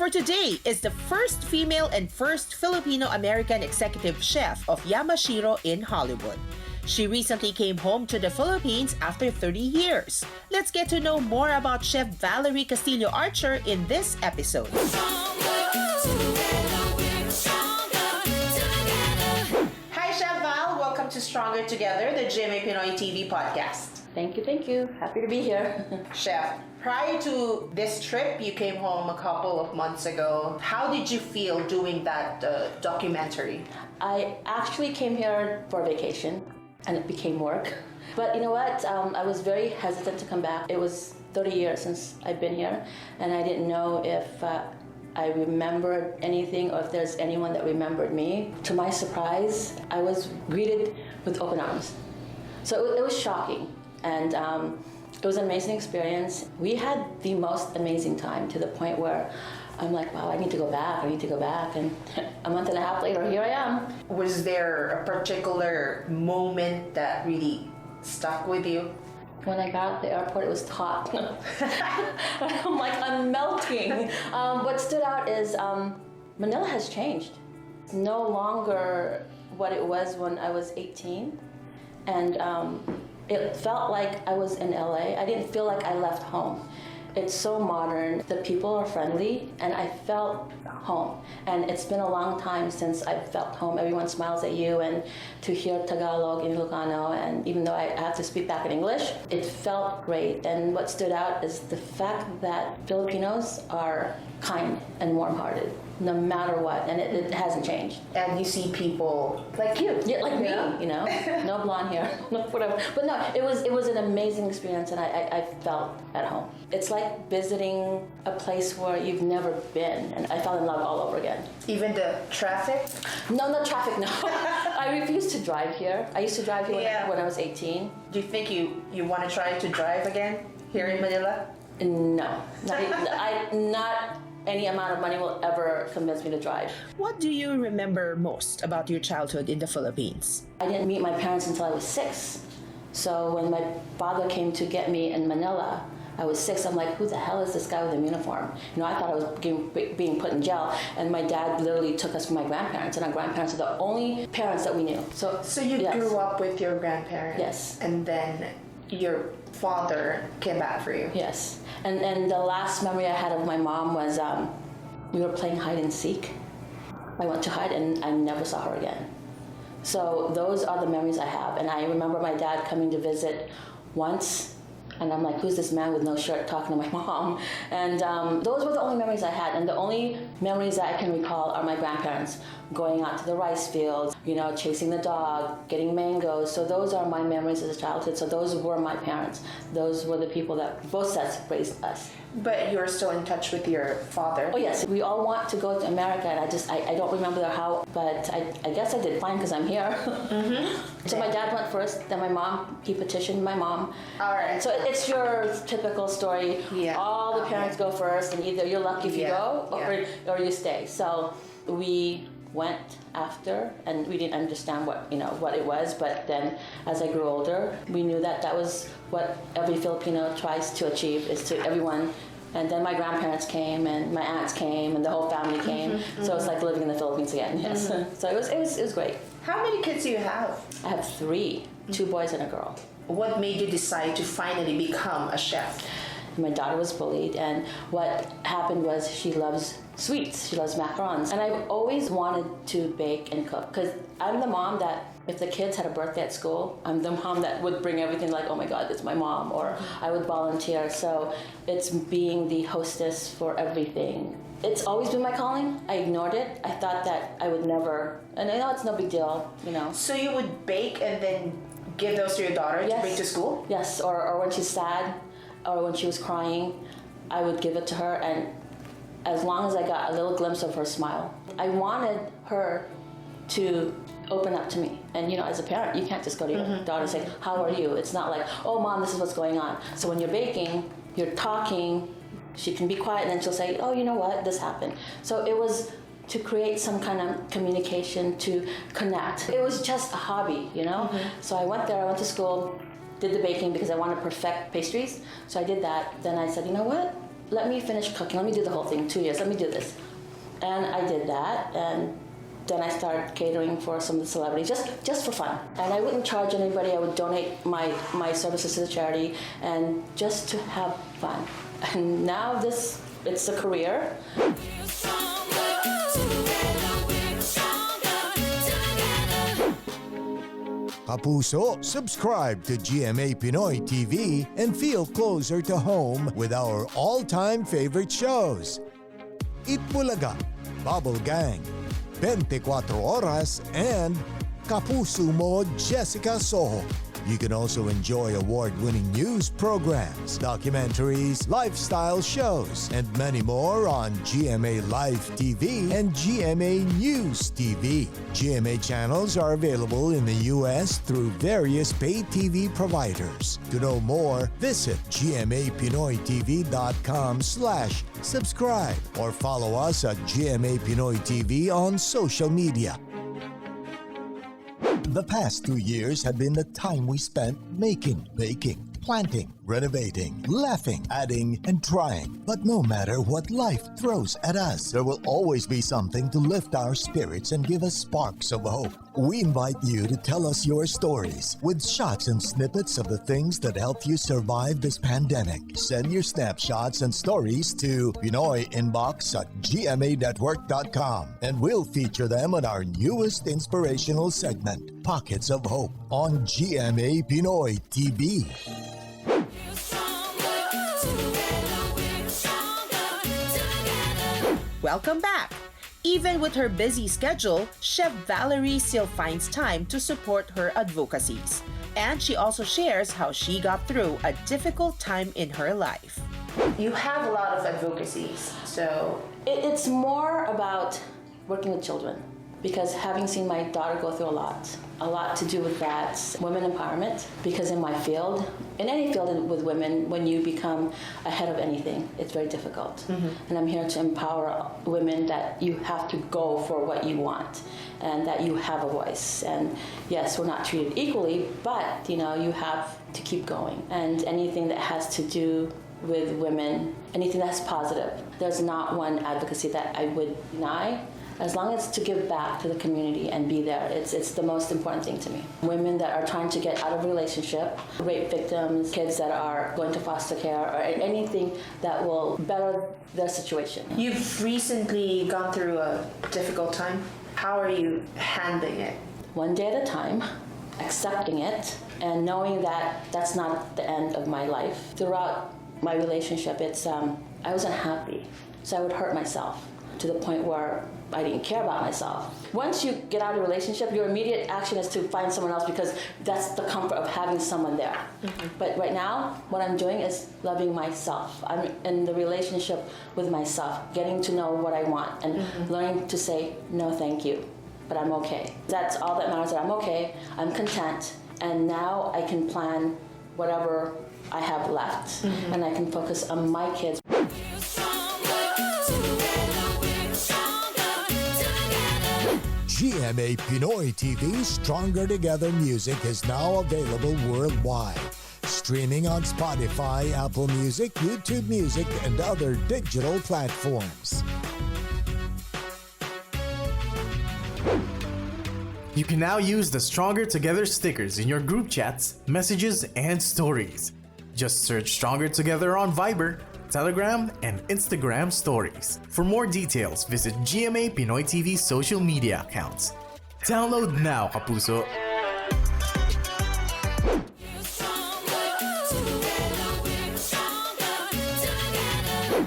for today is the first female and first Filipino-American executive chef of Yamashiro in Hollywood. She recently came home to the Philippines after 30 years. Let's get to know more about Chef Vallerie Castillo-Archer in this episode. Hi, Chef Val. Welcome to Stronger Together, the Pinoy TV podcast. Thank you. Happy to be here. Chef, prior to this trip, you came home a couple of months ago. How did you feel doing that documentary? I actually came here for vacation, and it became work. But you know what? I was very hesitant to come back. It was 30 years since I've been here, and I didn't know if I remembered anything or if there's anyone that remembered me. To my surprise, I was greeted with open arms. So it was shocking. And it was an amazing experience. We had the most amazing time to the point where I'm like, wow, I need to go back. And a month and a half later, here I am. Was there a particular moment that really stuck with you? When I got at the airport, it was hot. I'm like, I'm melting. What stood out is Manila has changed. It's no longer what it was when I was 18. And it felt like I was in LA. I didn't feel like I left home. It's so modern. The people are friendly, and I felt home. And it's been a long time since I've felt home. Everyone smiles at you, and to hear Tagalog in Ilocano, and even though I have to speak back in English, it felt great. And what stood out is the fact that Filipinos are kind and warm-hearted, no matter what, and it hasn't changed. And you see people like you. Yeah, like me, you know, no blonde hair, no whatever. But no, it was an amazing experience, and I felt at home. It's like visiting a place where you've never been, and I fell in love all over again. Even the traffic? No, not traffic, no. I refuse to drive here. I used to drive here when I was 18. Do you think you want to try to drive again here in Manila? No, not any amount of money will ever convince me to drive. What do you remember most about your childhood in the Philippines? I didn't meet my parents until I was 6. So when my father came to get me in Manila, I was 6. I'm like, who the hell is this guy with a uniform? You know, I thought I was being put in jail. And my dad literally took us from my grandparents, and our grandparents are the only parents that we knew. So you grew up with your grandparents? Yes. And then your father came back for you? Yes. And the last memory I had of my mom was we were playing hide and seek. I went to hide, and I never saw her again. So those are the memories I have. And I remember my dad coming to visit once, and I'm like, who's this man with no shirt talking to my mom? And those were the only memories I had. And the only memories that I can recall are my grandparents going out to the rice fields, you know, chasing the dog, getting mangoes. So those are my memories as a childhood. So those were my parents. Those were the people that both sets raised us. But you're still in touch with your father? Oh yes, we all want to go to America, and I don't remember how, but I guess I did fine because I'm here. Mm-hmm. So my dad went first, then my mom, he petitioned my mom. All right. So it's your typical story. Yeah. All the parents go first, and either you're lucky if you go, or you stay. So we went after, and we didn't understand what it was, but then as I grew older, we knew that was what every Filipino tries to achieve, is to everyone. And then my grandparents came, and my aunts came, and the whole family came. Mm-hmm. So it's like living in the Philippines again. Yes. Mm-hmm. So it was great. How many kids do you have? I have 3, 2 boys and a girl. What made you decide to finally become a chef? My daughter was bullied, and what happened was she loves sweets. She loves macarons. And I've always wanted to bake and cook, because I'm the mom that if the kids had a birthday at school, I'm the mom that would bring everything, like, oh my God, it's my mom, or I would volunteer. So it's being the hostess for everything. It's always been my calling. I ignored it. I thought that I would never, and I know it's no big deal, you know. So you would bake and then give those to your daughter to bring to school? Yes, or when she's sad, or when she was crying, I would give it to her, and as long as I got a little glimpse of her smile, I wanted her to open up to me. And you know, as a parent, you can't just go to your daughter and say, how are you? It's not like, oh mom, this is what's going on. So when you're baking, you're talking, she can be quiet, and then she'll say, oh, you know what, this happened. So it was to create some kind of communication, to connect. It was just a hobby, you know? So I went there, I went to school, did the baking because I wanted to perfect pastries. So I did that. Then I said, you know what? let me finish cooking. Let me do the whole thing, 2 years. Let me do this. And I did that, and then I started catering for some of the celebrities, just for fun. And I wouldn't charge anybody. I would donate my services to the charity, and just to have fun. And now it's a career. Kapuso, subscribe to GMA Pinoy TV and feel closer to home with our all-time favorite shows. Itbulaga, Bubble Gang, 24 Oras, and Kapuso Mo Jessica Soho. You can also enjoy award-winning news programs, documentaries, lifestyle shows, and many more on GMA Live TV and GMA News TV. GMA channels are available in the U.S. through various pay TV providers. To know more, visit gmapinoytv.com/subscribe or follow us at GMA Pinoy TV on social media. The past 2 years have been the time we spent making, baking, planting, renovating, laughing, adding, and trying. But no matter what life throws at us, there will always be something to lift our spirits and give us sparks of hope. We invite you to tell us your stories with shots and snippets of the things that helped you survive this pandemic. Send your snapshots and stories to PinoyInbox@gmanetwork.com and we'll feature them on our newest inspirational segment, Pockets of Hope, on GMA Pinoy TV. Welcome back! Even with her busy schedule, Chef Vallerie still finds time to support her advocacies. And she also shares how she got through a difficult time in her life. You have a lot of advocacies, so... It's more about working with children, because having seen my daughter go through a lot to do with that, women empowerment, because in my field, in any field with women, when you become ahead of anything, it's very difficult. Mm-hmm. And I'm here to empower women that you have to go for what you want and that you have a voice. And yes, we're not treated equally, but you have to keep going. And anything that has to do with women, anything that's positive, there's not one advocacy that I would deny. As long as to give back to the community and be there, it's the most important thing to me. Women that are trying to get out of a relationship, rape victims, kids that are going to foster care, or anything that will better their situation. You've recently gone through a difficult time. How are you handling it? One day at a time, accepting it, and knowing that that's not the end of my life. Throughout my relationship, I wasn't happy, so I would hurt myself to the point where I didn't care about myself. Once you get out of a relationship, your immediate action is to find someone else because that's the comfort of having someone there. Mm-hmm. But right now, what I'm doing is loving myself. I'm in the relationship with myself, getting to know what I want and learning to say, no, thank you, but I'm okay. That's all that matters, that I'm okay, I'm content, and now I can plan whatever I have left, and I can focus on my kids. GMA Pinoy TV's Stronger Together music is now available worldwide. Streaming on Spotify, Apple Music, YouTube Music, and other digital platforms. You can now use the Stronger Together stickers in your group chats, messages, and stories. Just search Stronger Together on Viber, Telegram, and Instagram stories. For more details, visit GMA Pinoy TV's social media accounts. Download now, Kapuso!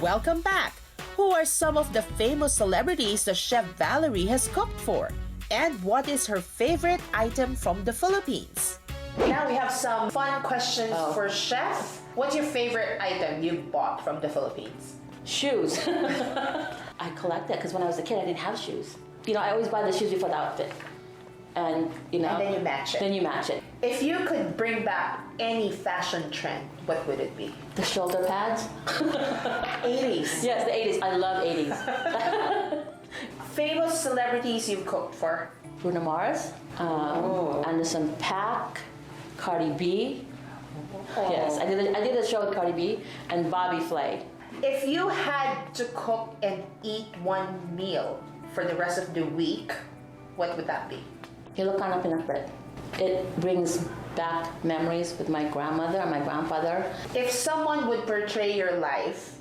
Welcome back! Who are some of the famous celebrities that Chef Vallerie has cooked for? And what is her favorite item from the Philippines? Now we have some fun questions for Chef. What's your favorite item you've bought from the Philippines? Shoes. I collect that because when I was a kid, I didn't have shoes. I always buy the shoes before the outfit. And then you match it. Then you match it. If you could bring back any fashion trend, what would it be? The shoulder pads. 80s. Yes, the 80s. I love 80s. Famous celebrities you've cooked for? Bruno Mars, Anderson .Paak, Cardi B. Yes, I did a show with Cardi B and Bobby Flay. If you had to cook and eat one meal for the rest of the week, what would that be? Ilocano pinakbet. It brings back memories with my grandmother and my grandfather. If someone would portray your life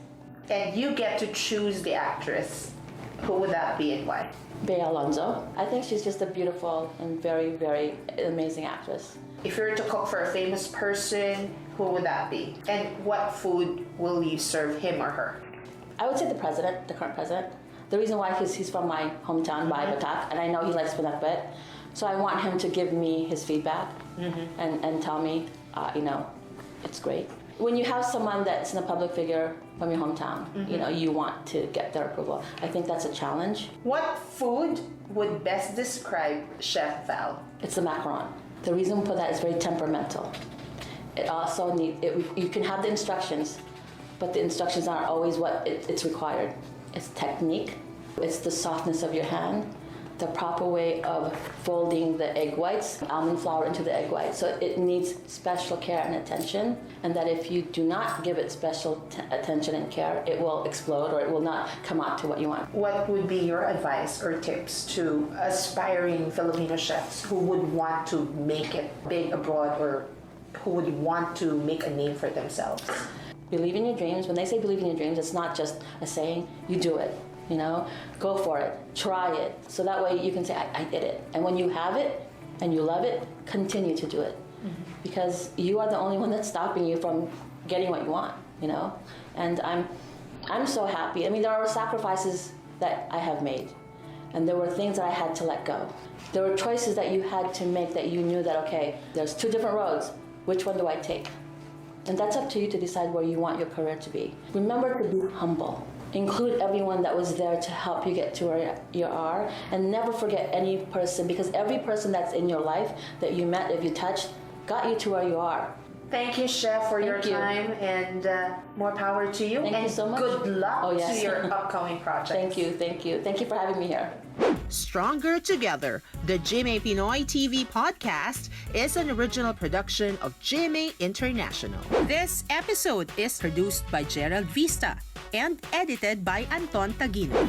and you get to choose the actress, who would that be and why? Bea Alonzo. I think she's just a beautiful and very, very amazing actress. If you were to cook for a famous person, who would that be? And what food will you serve him or her? I would say the president, the current president. The reason why he's from my hometown, Batak, and I know he likes pinakbet. So I want him to give me his feedback and tell me, it's great. When you have someone that's in a public figure from your hometown, you want to get their approval. I think that's a challenge. What food would best describe Chef Val? It's the macaron. The reason for that is very temperamental. It also you can have the instructions, but the instructions aren't always what it's required. It's technique, it's the softness of your hand, the proper way of folding the egg whites, almond flour into the egg whites. So it needs special care and attention, and that if you do not give it special attention and care, it will explode or it will not come out to what you want. What would be your advice or tips to aspiring Filipino chefs who would want to make it big abroad or who would want to make a name for themselves? Believe in your dreams. When they say believe in your dreams, it's not just a saying, you do it. Go for it, try it. So that way you can say, I did it. And when you have it and you love it, continue to do it. Because you are the only one that's stopping you from getting what you want, And I'm so happy. I mean, there are sacrifices that I have made. And there were things that I had to let go. There were choices that you had to make that you knew that, okay, there's two different roads. Which one do I take? And that's up to you to decide where you want your career to be. Remember to be humble. Include everyone that was there to help you get to where you are, and never forget any person, because every person that's in your life that you met, if you touched, got you to where you are. Thank you, Chef, for your time, and more power to you. Thank you so much. Good luck yes. to your upcoming project. Thank you. Thank you for having me here. Stronger Together, the GMA Pinoy TV podcast, is an original production of GMA International. This episode is produced by Gerald Vista and edited by Anton Taguino.